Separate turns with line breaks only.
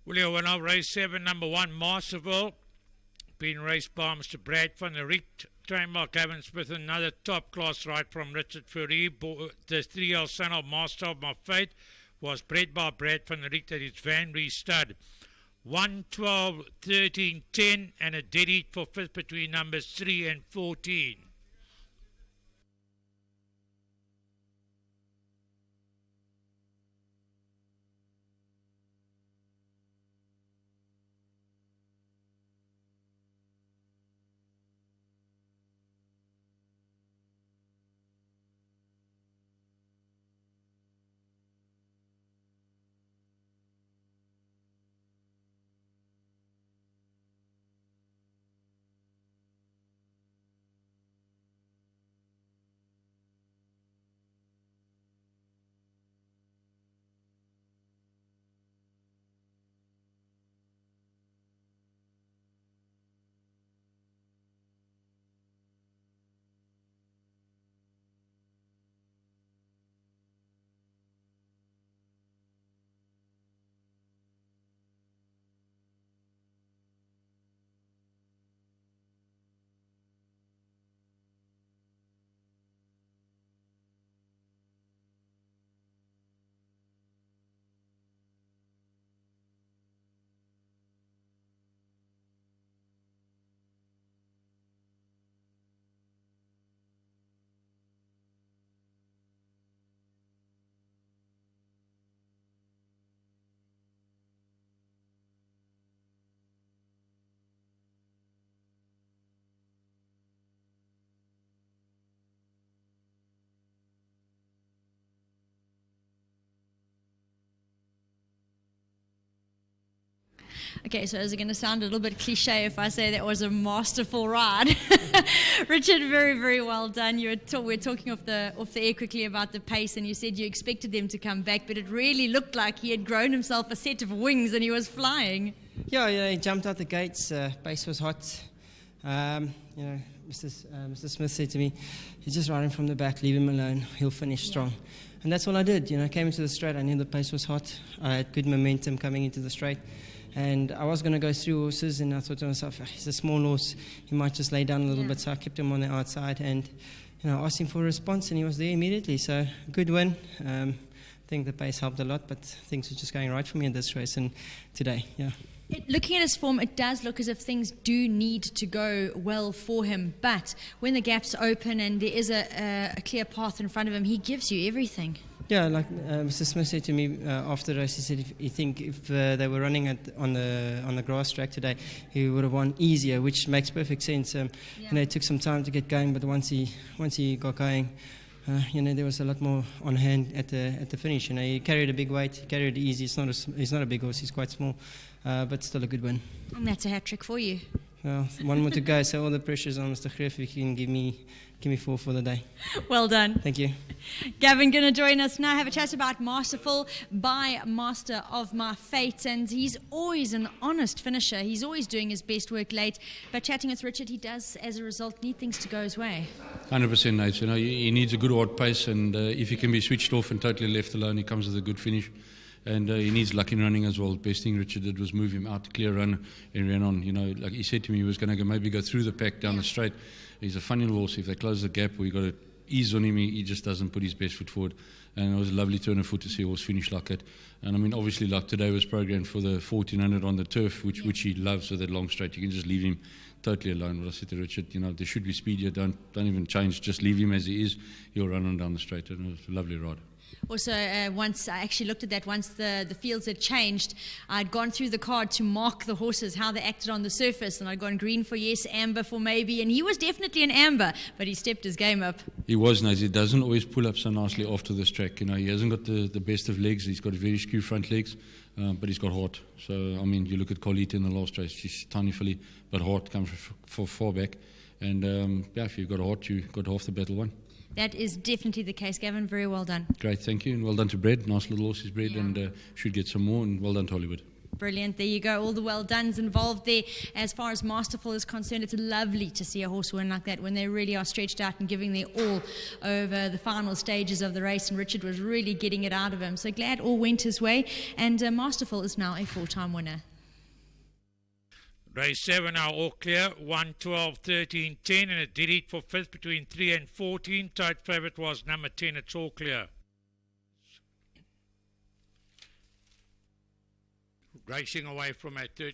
Willie winner, race 7, number 1, Masterville, being raced by Mr. Brad van der Riet, trained by Gavin Smith, another top-class ride from Richard FAIRVIEW. The 3-year-old son of Master of My Fate was bred by Brad van der Riet at his Van Ree stud. 1, 12, 13, 10, and a dead heat for 5th between numbers 3 and 14.
Okay, so is it going to sound a little bit cliche if I say that was a masterful ride? Richard, very, very well done. We're talking off the air quickly about the pace, and you said you expected them to come back, but it really looked like he had grown himself a set of wings and he was flying.
Yeah, he jumped out the gates. Pace was hot. Mr. Smith said to me, "He's just riding from the back. Leave him alone. He'll finish strong." And that's what I did. I came into the straight. I knew the pace was hot. I had good momentum coming into the straight. And I was going to go through horses, and I thought to myself, he's a small horse, he might just lay down a little bit, so I kept him on the outside, and I asked him for a response, and he was there immediately, so good win. I think the pace helped a lot, but things were just going right for me in this race, and today,
Looking at his form, it does look as if things do need to go well for him, but when the gaps open and there is a clear path in front of him, he gives you everything.
Yeah, like Mr. Smith said to me after the race, he said if they were running on the grass track today, he would have won easier, which makes perfect sense. It took some time to get going, but once he got going, there was a lot more on hand at the finish. He carried a big weight, he carried it easy. He's not a big horse, he's quite small, but still a good win.
And that's a hat trick for you.
Well, one more to go, so all the pressure's on Mr. Greff. If you can give me 4 for the day.
Well done.
Thank you.
Gavin going to join us now, have a chat about Masterful by Master of My Fate, and he's always an honest finisher. He's always doing his best work late, but chatting with Richard, he does, as a result, need things to go his way.
100%, Nate. He needs a good hard pace, and if he can be switched off and totally left alone, he comes with a good finish. And he needs luck in running as well. The best thing Richard did was move him out to clear run and ran on. Like he said to me, he was going to maybe go through the pack down the straight. He's a funny little horse. If they close the gap or you got to ease on him, he just doesn't put his best foot forward. And it was a lovely turn of foot to see a horse finish like that. And obviously, like today was programmed for the 1400 on the turf, which he loves with that long straight. You can just leave him totally alone. But I said to Richard, there should be speed here. Don't even change. Just leave him as he is. He'll run on down the straight. And it was a lovely ride.
Also, once I actually looked at that, once the fields had changed, I'd gone through the card to mark the horses, how they acted on the surface, and I'd gone green for yes, amber for maybe, and he was definitely an amber, but he stepped his game up.
He was nice. He doesn't always pull up so nicely after this track. He hasn't got the best of legs. He's got very skew front legs, but he's got heart. So, you look at Colita in the last race, she's tiny filly, but heart comes for far back. And, if you've got a heart, you've got half the battle won.
That is definitely the case, Gavin. Very well done.
Great, thank you. And well done to Brad. Nice little horse is Brad, and should get some more. And well done to Hollywood.
Brilliant. There you go. All the well dones involved there. As far as Masterful is concerned, it's lovely to see a horse win like that when they really are stretched out and giving their all over the final stages of the race. And Richard was really getting it out of him. So glad all went his way. And Masterful is now a full-time winner.
Race 7 now all clear, 1, 12, 13, 10, and it did it for 5th between 3 and 14. Tight favourite was number 10, it's all clear. Racing away from at 13.